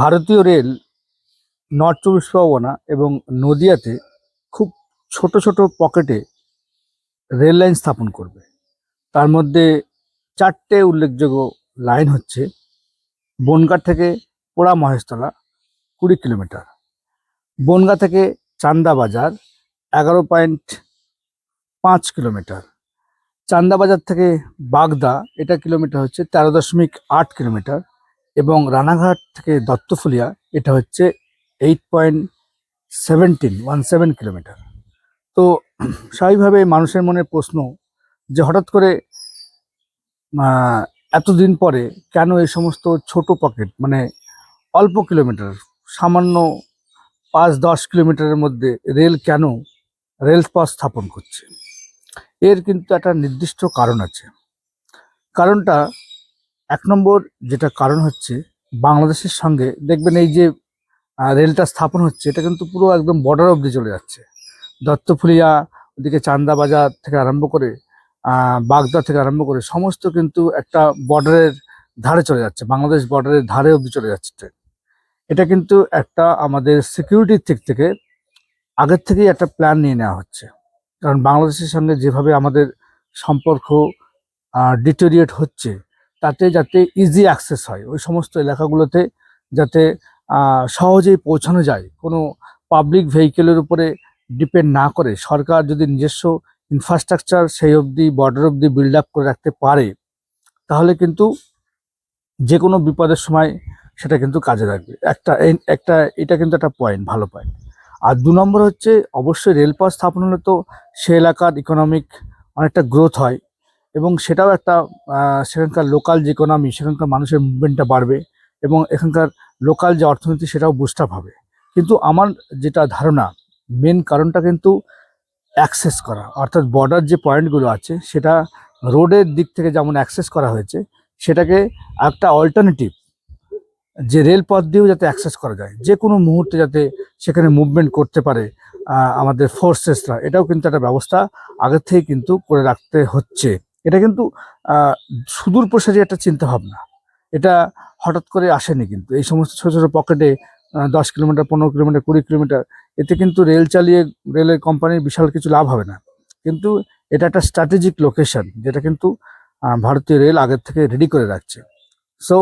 ভারতীয় rail north চব্বিশ পরগনা এবং নদিয়াতে খুব ছোট ছোট পকেটে রেল লাইন স্থাপন করবে। তার মধ্যে চারটে উল্লেখযোগ্য লাইন হচ্ছে বনগাঁ থেকে পোড়া মহেশতলা 20 কিলোমিটার, বনগাঁ থেকে চান্দাবাজার 11.5 কিলোমিটার, চান্দাবাজার থেকে বাগদা এটা কিলোমিটার হচ্ছে 13.8 কিলোমিটার, এবং রানাঘাট থেকে দত্তফুলিয়া এটা হচ্ছে 8.17 কিলোমিটার। তো স্বাভাবিকভাবে মানুষের মনে প্রশ্ন যে হঠাৎ করে এতদিন পরে কেন এই সমস্ত ছোট পকেট, মানে অল্প কিলোমিটার, সামান্য 5-10 কিলোমিটারের মধ্যে কেন রেলপথ স্থাপন করছে। এর কিন্তু একটা নির্দিষ্ট কারণ আছে। কারণটা, 1 নম্বর যেটা কারণ হচ্ছে, বাংলাদেশের সঙ্গে দেখবেন এই যে রেলটা স্থাপন হচ্ছে এটা কিন্তু পুরো একদম বর্ডার অবধি চলে যাচ্ছে। দত্তফুলিয়া, ওদিকে চান্দাবাজার থেকে আরম্ভ করে বাগদা থেকে আরম্ভ করে সমস্ত কিন্তু একটা বর্ডারের ধারে চলে যাচ্ছে, বাংলাদেশ বর্ডারের ধারে অবধি চলে যাচ্ছে ট্রেন। এটা কিন্তু একটা আমাদের সিকিউরিটির দিক থেকে আগের থেকেই একটা প্ল্যান নিয়ে নেওয়া হচ্ছে। কারণ বাংলাদেশের সঙ্গে যেভাবে আমাদের সম্পর্ক ডিটোরিয়েট হচ্ছে, তাতে যাতে ইজি অ্যাক্সেস হয় ওই সমস্ত এলাকাগুলোতে, যাতে সহজেই পৌঁছানো যায়, কোনো পাবলিক ভেহিকেলের উপরে ডিপেন্ড না করে সরকার যদি নিজস্ব ইনফ্রাস্ট্রাকচার সেই অবধি বর্ডার অবধি বিল্ড আপ করে রাখতে পারে, তাহলে কিন্তু যে কোনো বিপদের সময় সেটা কিন্তু কাজে লাগবে। এটা কিন্তু একটা পয়েন্ট, ভালো পয়েন্ট। আর 2 নম্বর হচ্ছে, অবশ্যই রেলপথ স্থাপন হলে তো সে এলাকার ইকোনমিক অনেকটা গ্রোথ হয়, এবং সেটাও একটা সেখানকার লোকাল যে ইকোনমি, সেখানকার মানুষের মুভমেন্টটা বাড়বে, এবং এখানকার লোকাল যে অর্থনীতি সেটাও বুস্ট আপ হবে। কিন্তু আমার যেটা ধারণা, মেন কারণটা কিন্তু অ্যাক্সেস করা, অর্থাৎ বর্ডার যে পয়েন্টগুলো আছে সেটা রোডের দিক থেকে যেমন অ্যাক্সেস করা হয়েছে, সেটাকে একটা অল্টারনেটিভ যে রেলপথ দিয়েও যাতে অ্যাক্সেস করা যায়, যে কোনো মুহূর্তে যাতে সেখানে মুভমেন্ট করতে পারে আমাদের ফোর্সেসরা, এটাও কিন্তু একটা ব্যবস্থা আগের থেকে কিন্তু করে রাখতে হচ্ছে। এটা কিন্তু সুদূর প্রসারী একটা চিন্তাভাবনা, এটা হঠাৎ করে আসেনি। কিন্তু এই সমস্ত ছোটো ছোটো পকেটে 10 কিলোমিটার, 15 কিলোমিটার, 20 কিলোমিটার, এতে কিন্তু রেল চালিয়ে রেলের কোম্পানির বিশাল কিছু লাভ হবে না। কিন্তু এটা একটা স্ট্র্যাটেজিক লোকেশন, যেটা কিন্তু ভারতীয় রেল আগের থেকে রেডি করে রাখছে। সো